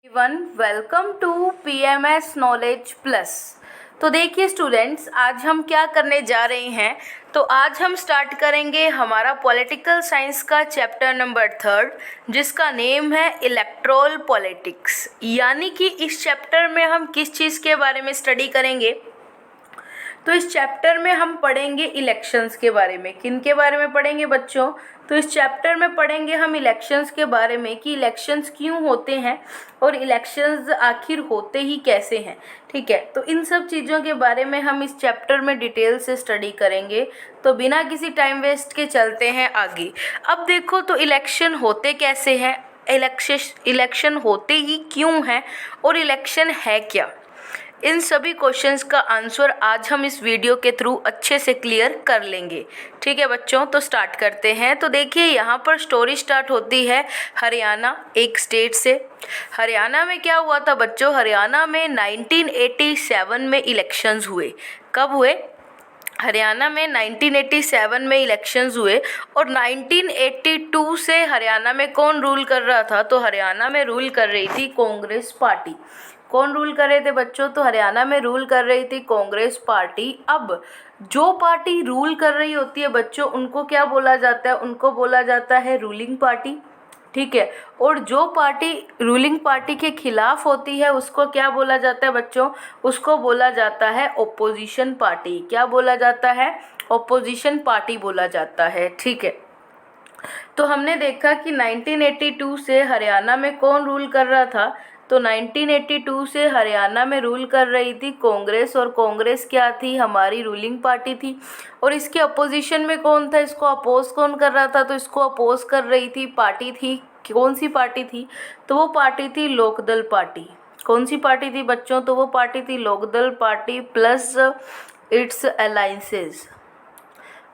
Everyone welcome to PMS knowledge plus. तो देखिए students, आज हम क्या करने जा रहे हैं। तो आज हम स्टार्ट करेंगे हमारा पॉलिटिकल साइंस का चैप्टर नंबर 3 जिसका नेम है इलेक्टोरल पॉलिटिक्स। यानी कि इस चैप्टर में हम किस चीज़ के बारे में स्टडी करेंगे। तो इस चैप्टर में हम पढ़ेंगे इलेक्शंस के बारे में। किन के बारे में पढ़ेंगे बच्चों? तो इस चैप्टर में पढ़ेंगे हम इलेक्शंस के बारे में कि इलेक्शंस क्यों होते हैं और इलेक्शंस आखिर होते ही कैसे हैं। ठीक है, तो इन सब चीज़ों के बारे में हम इस चैप्टर में डिटेल से स्टडी करेंगे। तो बिना किसी टाइम वेस्ट के चलते हैं आगे। अब देखो, तो इलेक्शन होते कैसे हैं, इलेक्शन होते ही क्यों हैं और इलेक्शन है क्या, इन सभी क्वेश्चंस का आंसर आज हम इस वीडियो के थ्रू अच्छे से क्लियर कर लेंगे। ठीक है बच्चों, तो स्टार्ट करते हैं। तो देखिए यहाँ पर स्टोरी स्टार्ट होती है हरियाणा एक स्टेट से। हरियाणा में क्या हुआ था बच्चों? हरियाणा में 1987 में इलेक्शंस हुए। कब हुए? हरियाणा में 1987 में इलेक्शंस हुए। और 1982 से हरियाणा में कौन रूल कर रहा था? तो हरियाणा में रूल कर रही थी कांग्रेस पार्टी। कौन रूल कर रहे थे बच्चों? तो हरियाणा में रूल कर रही थी कांग्रेस पार्टी। अब जो पार्टी रूल कर रही होती है बच्चों, उनको क्या बोला जाता है? उनको बोला जाता है रूलिंग पार्टी। ठीक है, और जो पार्टी रूलिंग पार्टी के खिलाफ होती है उसको क्या बोला जाता है बच्चों? उसको बोला जाता है ओपोजिशन पार्टी। क्या बोला जाता है? ओपोजिशन पार्टी बोला जाता है। ठीक है, तो हमने देखा कि 1982 से हरियाणा में कौन रूल कर रहा था? तो 1982 से हरियाणा में रूल कर रही थी कांग्रेस। और कांग्रेस क्या थी? हमारी रूलिंग पार्टी थी। और इसके अपोजिशन में कौन था? इसको अपोज कौन कर रहा था? तो इसको अपोज कर रही थी पार्टी थी। कौन सी पार्टी थी? तो वो पार्टी थी लोकदल पार्टी। कौन सी पार्टी थी बच्चों? तो वो पार्टी थी Lokdal party plus its alliances.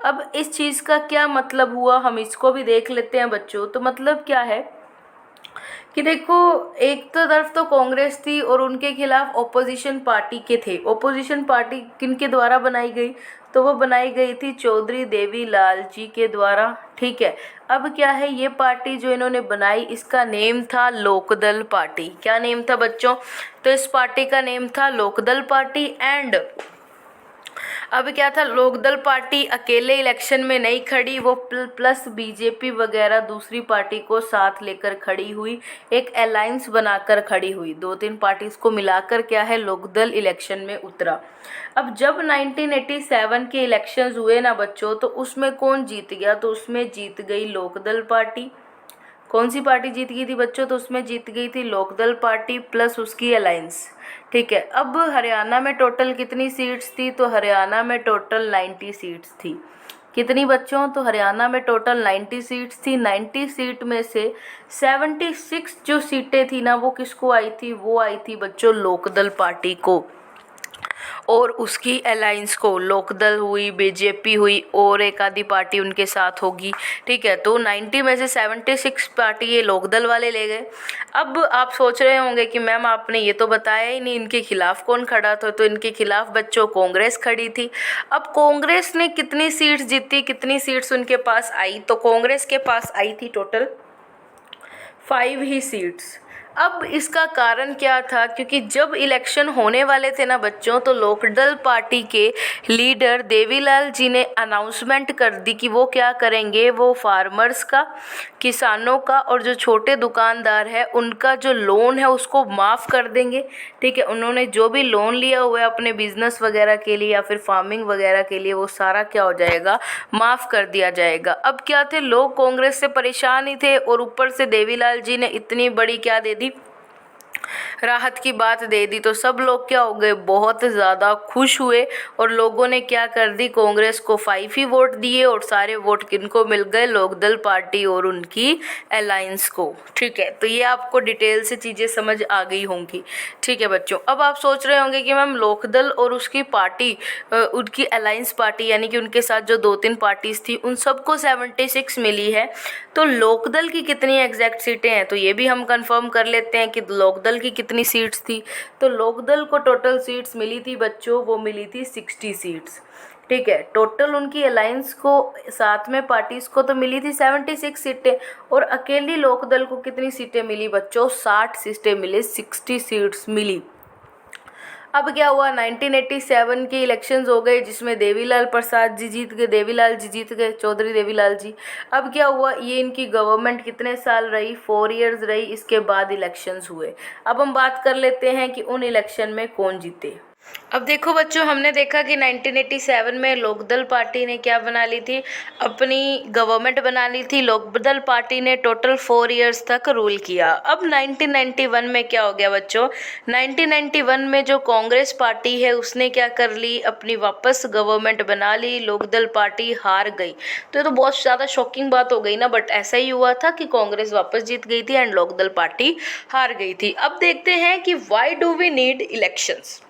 अब इस चीज़ का क्या मतलब हुआ, हम इसको भी देख लेते हैं बच्चों। तो मतलब क्या है कि देखो, एक तो तरफ तो कांग्रेस थी और उनके खिलाफ ओपोजिशन पार्टी के थे। ओपोजिशन पार्टी किन के द्वारा बनाई गई? तो वो बनाई गई थी चौधरी देवीलाल जी के द्वारा। ठीक है, अब क्या है, ये पार्टी जो इन्होंने बनाई इसका नेम था लोकदल पार्टी। क्या नेम था बच्चों? तो इस पार्टी का नेम था लोकदल पार्टी। एंड अब क्या था, लोकदल पार्टी अकेले इलेक्शन में नहीं खड़ी, वो प्लस बीजेपी वगैरह दूसरी पार्टी को साथ लेकर खड़ी हुई, एक अलायंस बनाकर खड़ी हुई। 2-3 पार्टीज को मिलाकर क्या है, लोकदल इलेक्शन में उतरा। अब जब 1987 के इलेक्शंस हुए ना बच्चों, तो उसमें कौन जीत गया? तो उसमें जीत गई लोकदल पार्टी। कौन सी पार्टी जीत गई थी बच्चों? तो उसमें जीत गई थी लोकदल पार्टी प्लस उसकी अलायंस। ठीक है, अब हरियाणा में टोटल कितनी सीट्स थी? तो हरियाणा में टोटल 90 सीट्स थी। कितनी बच्चों? तो हरियाणा में टोटल 90 सीट्स थी। 90 सीट में से 76 जो सीटें थी ना, वो किसको आई थी? वो आई थी बच्चों लोकदल पार्टी को और उसकी अलायंस को। लोकदल हुई, बीजेपी हुई और एक आधी पार्टी उनके साथ होगी। ठीक है, तो 90 में से 76 पार्टी ये लोकदल वाले ले गए। अब आप सोच रहे होंगे कि मैम आपने ये तो बताया ही नहीं, इनके खिलाफ कौन खड़ा था? तो इनके खिलाफ बच्चों कांग्रेस खड़ी थी। अब कांग्रेस ने कितनी सीट्स जीती, कितनी सीट्स उनके पास आई? तो कांग्रेस के पास आई थी टोटल 5 ही सीट्स। अब इसका कारण क्या था? क्योंकि जब इलेक्शन होने वाले थे ना बच्चों, तो लोकदल पार्टी के लीडर देवीलाल जी ने अनाउंसमेंट कर दी कि वो क्या करेंगे, वो फार्मर्स का, किसानों का और जो छोटे दुकानदार है उनका जो लोन है उसको माफ़ कर देंगे। ठीक है, उन्होंने जो भी लोन लिया हुआ है अपने बिजनेस वगैरह के लिए या फिर फार्मिंग वगैरह के लिए, वो सारा क्या हो जाएगा, माफ़ कर दिया जाएगा। अब क्या थे, लोग कांग्रेस से परेशान ही थे और ऊपर से देवीलाल जी ने इतनी बड़ी क्या दे दी, राहत की बात दे दी। तो सब लोग क्या हो गए, बहुत ज़्यादा खुश हुए और लोगों ने क्या कर दी, कांग्रेस को 5 ही वोट दिए और सारे वोट किनको मिल गए, लोकदल पार्टी और उनकी अलायंस को। ठीक है, तो ये आपको डिटेल से चीज़ें समझ आ गई होंगी। ठीक है बच्चों, अब आप सोच रहे होंगे कि मैम लोकदल और उसकी पार्टी, उनकी अलायंस पार्टी यानी कि उनके साथ जो 2-3 पार्टीज थी उन सबको 76 मिली है, तो लोकदल की कितनी एग्जैक्ट सीटें हैं? तो ये भी हम कंफर्म कर लेते हैं कि लोकदल की कितनी सीट्स थी। तो लोकदल को टोटल सीट्स मिली थी बच्चों, वो मिली थी 60 सीट्स। ठीक है। टोटल उनकी अलायंस को साथ में पार्टीज को तो मिली थी 76 सीटें, और अकेली लोकदल को कितनी सीटें मिली बच्चों? 60 सीटें मिली, 60 सीट्स मिली। अब क्या हुआ, 1987 के इलेक्शंस हो गए जिसमें देवीलाल प्रसाद जी जीत गए, देवीलाल जी जीत गए, चौधरी देवीलाल जी। अब क्या हुआ, ये इनकी गवर्नमेंट कितने साल रही? 4 इयर्स रही। इसके बाद इलेक्शंस हुए। अब हम बात कर लेते हैं कि उन इलेक्शन में कौन जीते। अब देखो बच्चों, हमने देखा कि 1987 में लोकदल पार्टी ने क्या बना ली थी? अपनी गवर्नमेंट बना ली थी। लोकदल पार्टी ने टोटल 4 इयर्स तक रूल किया। अब 1991 में क्या हो गया बच्चों? 1991 में जो कांग्रेस पार्टी है उसने क्या कर ली? अपनी वापस गवर्नमेंट बना ली। लोकदल पार्टी हार गई। तो ये तो बहुत ज़्यादा शॉकिंग बात हो गई ना, बट ऐसा ही हुआ था कि कांग्रेस वापस जीत गई थी एंड लोकदल पार्टी हार गई थी। अब देखते हैं कि why do we need elections,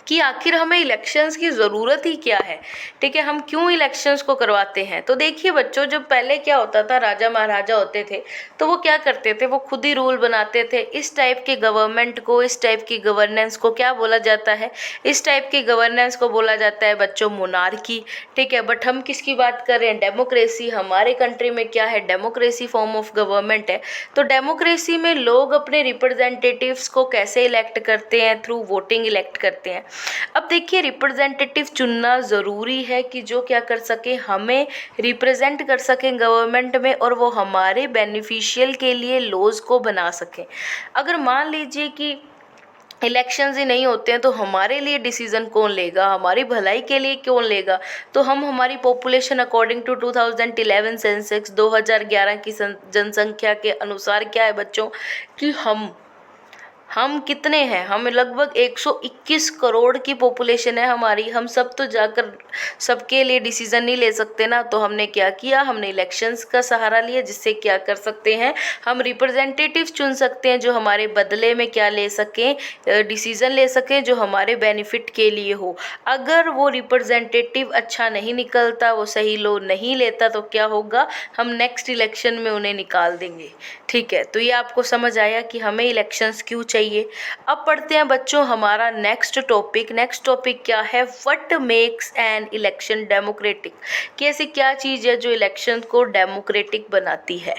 कि आखिर हमें इलेक्शंस की ज़रूरत ही क्या है। ठीक है, हम क्यों इलेक्शंस को करवाते हैं? तो देखिए बच्चों, जब पहले क्या होता था, राजा महाराजा होते थे तो वो क्या करते थे? वो खुद ही रूल बनाते थे। इस टाइप के गवर्नमेंट को, इस टाइप की गवर्नेंस को क्या बोला जाता है? इस टाइप की गवर्नेंस को बोला जाता है बच्चों मोनार्की। ठीक है, बट हम किसकी बात कर रहे हैं? डेमोक्रेसी। हमारे कंट्री में क्या है? डेमोक्रेसी फॉर्म ऑफ गवर्नमेंट है। तो डेमोक्रेसी में लोग अपने रिप्रेजेंटेटिव्स को कैसे इलेक्ट करते हैं? थ्रू वोटिंग इलेक्ट करते हैं। अब देखिए, रिप्रेजेंटेटिव चुनना ज़रूरी है कि जो क्या कर सके, हमें रिप्रेजेंट कर सकें गवर्नमेंट में, और वो हमारे बेनिफिशियल के लिए लॉज को बना सकें। अगर मान लीजिए कि इलेक्शंस ही नहीं होते हैं तो हमारे लिए डिसीजन कौन लेगा? हमारी भलाई के लिए कौन लेगा? तो हम हमारी पॉपुलेशन अकॉर्डिंग टू 2011 सेंसेक्स 2011 की जनसंख्या के अनुसार क्या है बच्चों, कि हम कितने हैं? हम लगभग 121 करोड़ की पॉपुलेशन है हमारी। हम सब तो जाकर सबके लिए डिसीजन नहीं ले सकते ना। तो हमने क्या किया? हमने इलेक्शंस का सहारा लिया, जिससे क्या कर सकते हैं, हम रिप्रेजेंटेटिव्स चुन सकते हैं जो हमारे बदले में क्या ले सकें, डिसीजन ले सकें जो हमारे बेनिफिट के लिए हो। अगर वो रिप्रेजेंटेटिव अच्छा नहीं निकलता, वो सही लो नहीं लेता, तो क्या होगा? हम नेक्स्ट इलेक्शन में उन्हें निकाल देंगे। ठीक है, तो ये आपको समझ आया कि हमें इलेक्शंस क्यों चाहिए। अब पढ़ते हैं बच्चों हमारा नेक्स्ट टॉपिक क्या है? What makes an election democratic, कि ऐसी क्या चीज़ है जो इलेक्शन को डेमोक्रेटिक बनाती है।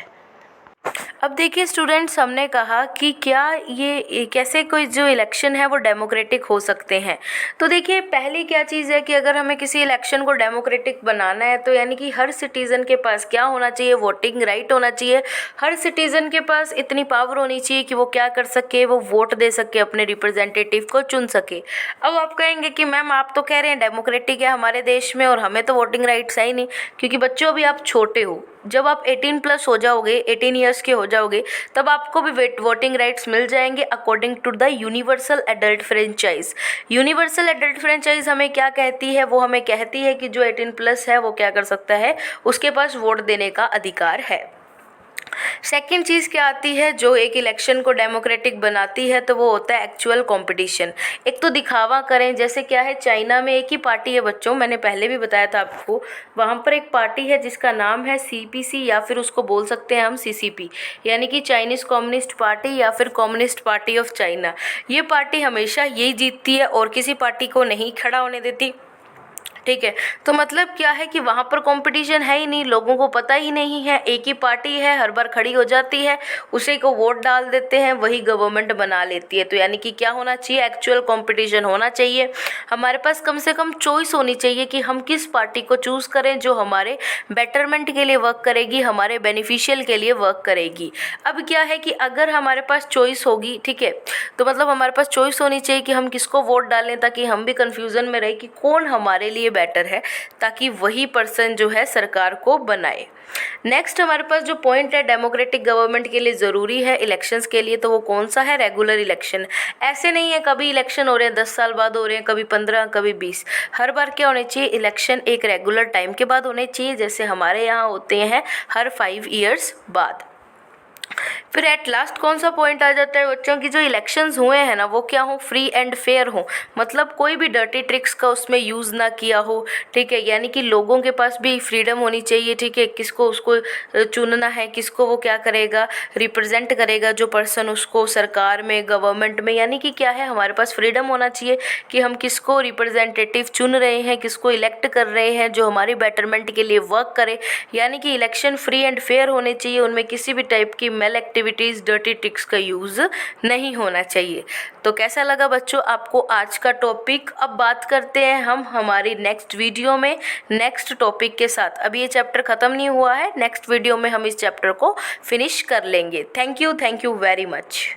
अब देखिए स्टूडेंट्स, हमने कहा कि क्या ये कैसे कोई जो इलेक्शन है वो डेमोक्रेटिक हो सकते हैं। तो देखिए, पहली क्या चीज़ है कि अगर हमें किसी इलेक्शन को डेमोक्रेटिक बनाना है तो यानी कि हर सिटीज़न के पास क्या होना चाहिए? वोटिंग राइट होना चाहिए। हर सिटीज़न के पास इतनी पावर होनी चाहिए कि वो क्या कर सके, वो वोट दे सके, अपने रिप्रेजेंटेटिव को चुन सके। अब आप कहेंगे कि मैम आप तो कह रहे हैं डेमोक्रेटिक है हमारे देश में और हमें तो वोटिंग राइट्स है ही नहीं, क्योंकि बच्चों अभी आप छोटे हो। जब आप 18+ हो जाओगे, 18 ईयर्स के हो जाओगे, तब आपको भी वोटिंग राइट्स मिल जाएंगे according to the universal adult franchise. Universal adult franchise हमें क्या कहती है? वो हमें कहती है कि जो 18+ है वो क्या कर सकता है, उसके पास वोट देने का अधिकार है। सेकेंड चीज़ क्या आती है जो एक इलेक्शन को डेमोक्रेटिक बनाती है? तो वो होता है एक्चुअल कंपटीशन। एक तो दिखावा करें, जैसे क्या है, चाइना में एक ही पार्टी है बच्चों, मैंने पहले भी बताया था आपको। वहाँ पर एक पार्टी है जिसका नाम है CPC, या फिर उसको बोल सकते हैं हम CCP, यानी कि चाइनीज़ कम्युनिस्ट पार्टी या फिर कम्युनिस्ट पार्टी ऑफ चाइना। ये पार्टी हमेशा यही जीतती है और किसी पार्टी को नहीं खड़ा होने देती। ठीक है, तो मतलब क्या है कि वहाँ पर कंपटीशन है ही नहीं, लोगों को पता ही नहीं है, एक ही पार्टी है, हर बार खड़ी हो जाती है, उसी को वोट डाल देते हैं, वही गवर्नमेंट बना लेती है। तो यानी कि क्या होना चाहिए? एक्चुअल कंपटीशन होना चाहिए। हमारे पास कम से कम चॉइस होनी चाहिए कि हम किस पार्टी को चूज़ करें जो हमारे बेटरमेंट के लिए वर्क करेगी, हमारे बेनिफिशियल के लिए वर्क करेगी। अब क्या है कि अगर हमारे पास चॉइस होगी, ठीक है, तो मतलब हमारे पास चॉइस होनी चाहिए कि हम किसको वोट डालें, ताकि हम भी कन्फ्यूज़न में रहे कि कौन हमारे लिए बेटर है, ताकि वही पर्सन जो है सरकार को बनाए। नेक्स्ट हमारे पास जो पॉइंट है डेमोक्रेटिक गवर्नमेंट के लिए ज़रूरी है इलेक्शंस के लिए, तो वो कौन सा है? Regular election. ऐसे नहीं है कभी इलेक्शन हो रहे हैं 10 साल बाद हो रहे हैं, कभी 15, कभी 20, हर बार क्या होने चाहिए? इलेक्शन एक रेगुलर टाइम के बाद होने चाहिए, जैसे हमारे यहाँ होते हैं हर 5 ईयर्स बाद। फिर एट लास्ट कौन सा पॉइंट आ जाता है बच्चों की जो इलेक्शंस हुए हैं ना वो क्या हो, फ्री एंड फेयर हो, मतलब कोई भी डर्टी ट्रिक्स का उसमें यूज़ ना किया हो, ठीक है, यानी कि लोगों के पास भी फ्रीडम होनी चाहिए, ठीक है, किसको उसको चुनना है, किसको वो क्या करेगा, रिप्रेजेंट करेगा जो पर्सन उसको सरकार में, गवर्नमेंट में, यानी कि क्या है, हमारे पास फ्रीडम होना चाहिए कि हम किसको रिप्रेजेंटेटिव चुन रहे हैं, किसको इलेक्ट कर रहे हैं जो हमारी बेटरमेंट के लिए वर्क करे, यानी कि इलेक्शन फ्री एंड फेयर होने चाहिए, उनमें किसी भी टाइप की मेल एक्टिविटीज़, डर्टी ट्रिक्स का यूज़ नहीं होना चाहिए। तो कैसा लगा बच्चों आपको आज का टॉपिक? अब बात करते हैं हम हमारी नेक्स्ट वीडियो में नेक्स्ट टॉपिक के साथ। अभी ये चैप्टर ख़त्म नहीं हुआ है, नेक्स्ट वीडियो में हम इस चैप्टर को फिनिश कर लेंगे। Thank you very much.